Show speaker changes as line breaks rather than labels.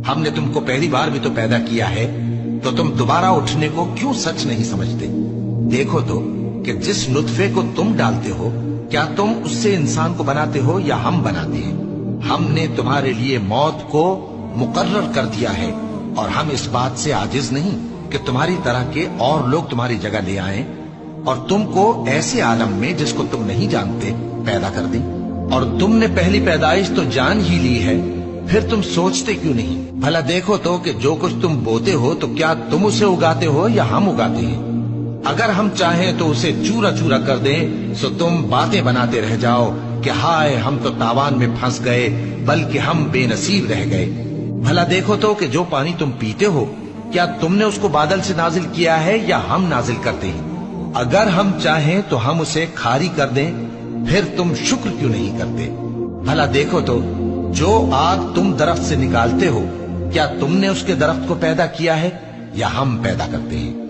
ہم نے تم کو پہلی بار بھی تو پیدا کیا ہے، تو تم دوبارہ اٹھنے کو کیوں سچ نہیں سمجھتے؟ دیکھو تو کہ جس نطفے کو تم ڈالتے ہو، کیا تم اس سے انسان کو بناتے ہو یا ہم بناتے ہیں؟ ہم نے تمہارے لیے موت کو مقرر کر دیا ہے، اور ہم اس بات سے عاجز نہیں کہ تمہاری طرح کے اور لوگ تمہاری جگہ لے آئیں اور تم کو ایسے عالم میں جس کو تم نہیں جانتے پیدا کر دیں۔ اور تم نے پہلی پیدائش تو جان ہی لی ہے، پھر تم سوچتے کیوں نہیں؟ بھلا دیکھو تو کہ جو کچھ تم بوتے ہو تو کیا تم اسے اگاتے ہو یا ہم اگاتے ہیں؟ اگر ہم چاہیں تو اسے چورا چورا کر دیں، سو تم باتیں بناتے رہ جاؤ کہ ہائے ہم تو تاوان میں پھنس گئے، بلکہ ہم بے نصیب رہ گئے۔ بھلا دیکھو تو کہ جو پانی تم پیتے ہو، کیا تم نے اس کو بادل سے نازل کیا ہے یا ہم نازل کرتے ہیں؟ اگر ہم چاہیں تو ہم اسے کھاری کر دیں، پھر تم شکر کیوں نہیں کرتے؟ بھلا دیکھو تو جو آگ تم درخت سے نکالتے ہو، کیا تم نے اس کے درخت کو پیدا کیا ہے یا ہم پیدا کرتے ہیں؟